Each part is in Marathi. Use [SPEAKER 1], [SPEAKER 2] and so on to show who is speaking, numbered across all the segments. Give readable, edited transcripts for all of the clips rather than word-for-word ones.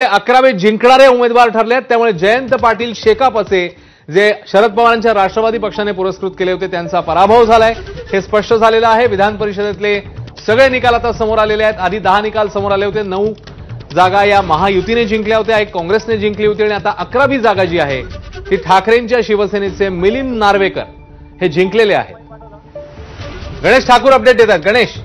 [SPEAKER 1] 11वे जिंकणारे उमेदवार ठरले आहेत। त्यामुळे जयंत पाटील शेकाप असे जे शरद पवारांच्या राष्ट्रवादी पक्षाने पुरस्कृत केले होते त्यांचा पराभव झालाय हे स्पष्ट झालेलं आहे। विधान परिषदेतले सगळे निकाल आता समोर आलेले आहेत। आधी 10 निकाल समोर आले होते। 9 जागा या महायुतीने जिंकल्या होत्या, एक काँग्रेसने जिंकली होती आणि आता 11वी जागा जी आहे ती ठाकरेंच्या शिवसेनेचे मिलिंद नार्वेकर हे जिंकलेले आहेत। गणेश ठाकूर अपडेट देतात। गणेश,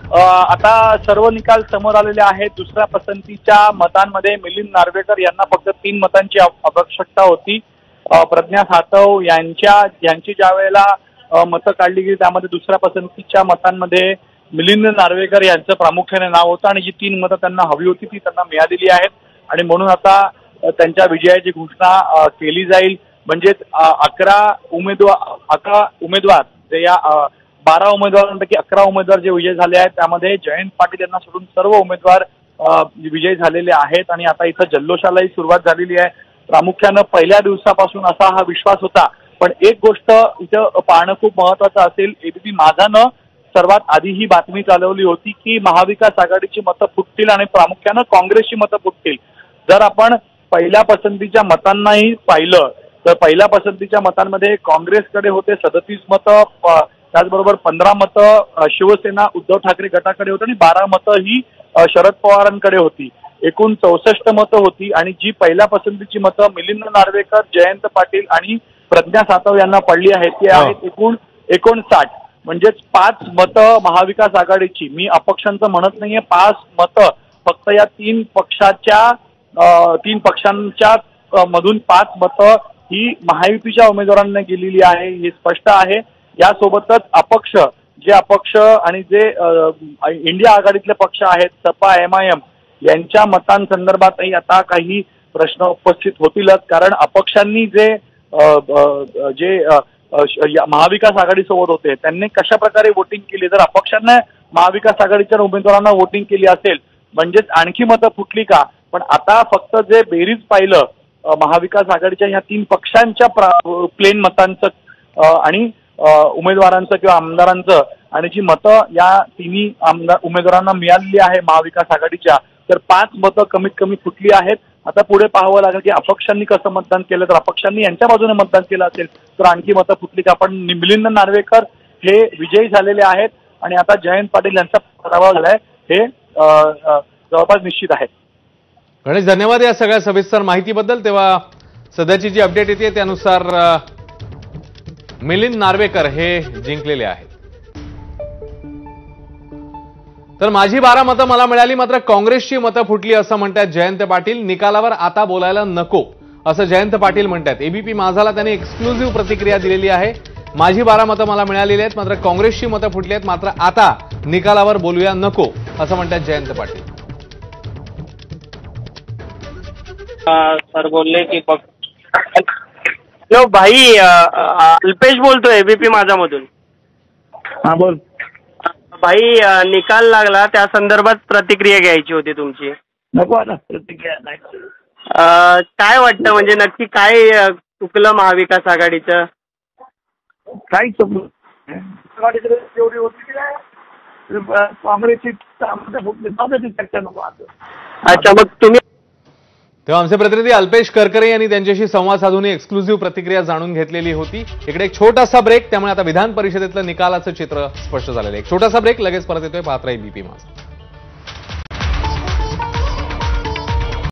[SPEAKER 2] आता सर्व निकाल समोर आलेले आहेत। दुसऱ्या पसंतीच्या मतांमध्ये मिलिंद नार्वेकर यांना फक्त 3 मतांची आवश्यकता होती। प्रज्ञा सातव यांची ज्या वेळेला मतं काढली गेली त्यामध्ये दुसऱ्या पसंतीच्या मतांमध्ये मिलिंद नार्वेकर यांचं प्रामुख्याने नाव होतं आणि जी 3 मतं त्यांना हवी होती ती त्यांना मिळालेली आहेत आणि म्हणून आता त्यांच्या विजयाची घोषणा केली जाईल। म्हणजेच 11 उमेदवार जे या 12 उमेदवारांपैकी 11 उमेदवार जे विजयी झाले आहेत त्यामध्ये जयंत पाटील यांना सोडून सर्व उमेदवार विजयी झालेले आहेत आणि आता इथं जल्लोषालाही सुरुवात झालेली आहे। प्रामुख्यानं पहिल्या दिवसापासून असा हा विश्वास होता, पण एक गोष्ट इथं पाहणं खूप महत्वाचं असेल। एबीपी माझानं सर्वात आधी ही बातमी चालवली होती की महाविकास आघाडीची मतं फुटतील आणि प्रामुख्यानं काँग्रेसची मतं फुटतील। जर आपण पहिल्या पसंतीच्या मतांनाही पाहिलं तर पहिल्या पसंतीच्या मतांमध्ये काँग्रेसकडे होते 37 मतं, त्याचबरोबर 15 मतं शिवसेना उद्धव ठाकरे गटाकडे होती आणि 12 मतं ही शरद पवारांकडे होती। एकूण 64 मतं होती आणि जी पहिल्या पसंतीची मतं मिलिंद नार्वेकर, जयंत पाटील आणि प्रज्ञा सातव यांना पडली आहेत ती आहेत एकूण 59। म्हणजेच 5 मतं महाविकास आघाडीची, मी अपक्षांचं म्हणत नाहीये, 5 मतं फक्त या 3 पक्षांच्या मधून 5 मतं ही महायुतीच्या उमेदवारांना गेलेली आहे हे स्पष्ट आहे। यासोबतच जे अपक्ष आणि जे इंडिया आघाडीतले पक्ष आहेत सपा, MIM यांच्या मतांसंदर्भातही आता काही प्रश्न उपस्थित होतीलच, कारण अपक्षांनी जे महाविकास आघाडीसोबत होते त्यांनी कशा प्रकारे वोटिंग केली। जर अपक्षांना महाविकास आघाडीच्या उमेदवारांना वोटिंग केली असेल म्हणजेच आणखी मतं फुटली का। पण आता फक्त जे बेरीज पाहिलं महाविकास आघाडीच्या ह्या 3 पक्षांच्या प्लेन मतांचं आणि उमेदवारांचं किंवा आमदारांचं आणि जी मतं या 3 उमेदवारांना मिळालेली आहे महाविकास आघाडीच्या, तर 5 मतं कमीत कमी फुटली आहेत। आता पुढे पाहावं लागेल की अपक्षांनी कसं मतदान केलं, तर अपक्षांनी यांच्या बाजूने मतदान केलं असेल तर आणखी मतं फुटली का। पण मिलिंद नार्वेकर हे विजयी झालेले आहेत आणि आता जयंत पाटील यांचा पराभव झालाय हे जवळपास निश्चित आहे।
[SPEAKER 1] गणेश, धन्यवाद या सगळ्या सविस्तर माहितीबद्दल। तेव्हा सध्याची जी अपडेट येते त्यानुसार मिलिंद नार्वेकर हे जिंकलेले आहेत। तर माझी 12 मतं मला मिळाली, मात्र काँग्रेसची मतं फुटली असं म्हणतात जयंत पाटील। निकालावर आता बोलायला नको असं जयंत पाटील म्हणतात। एबीपी माझाला त्यांनी एक्सक्लुझिव्ह प्रतिक्रिया दिलेली आहे। माझी 12 मतं मला मिळालेली आहेत, मात्र काँग्रेसची मतं फुटली आहेत, मात्र आता निकालावर बोलूया नको असं म्हणतात जयंत पाटील।
[SPEAKER 3] सर बोलले की हॅलो भाई, अल्पेश बोलतोय एबीपी माझामधून।
[SPEAKER 2] हा बोल
[SPEAKER 3] भाई, निकाल लागला त्या संदर्भात प्रतिक्रिया घ्यायची होती तुमची।
[SPEAKER 2] नको आता प्रतिक्रिया नाही।
[SPEAKER 3] काय वाटतं, म्हणजे नक्की काय चुकलं महाविकास आघाडीचं?
[SPEAKER 2] काही चुकलं जेवढी होती की काँग्रेसची चर्चा नको आता।
[SPEAKER 3] अच्छा, मग तुम्ही
[SPEAKER 1] तेव्हा आमचे प्रतिनिधी अल्पेश करकरे यांनी त्यांच्याशी संवाद साधून एक्सक्लुझिव्ह प्रतिक्रिया जाणून घेतलेली होती। इकडे एक छोटासा ब्रेक, त्यामुळे आता विधान परिषदेतलं निकालाचं चित्र स्पष्ट झालेलं आहे। एक छोटासा ब्रेक, लगेच परत येतोय। पाहत राहा एबीपी माझा।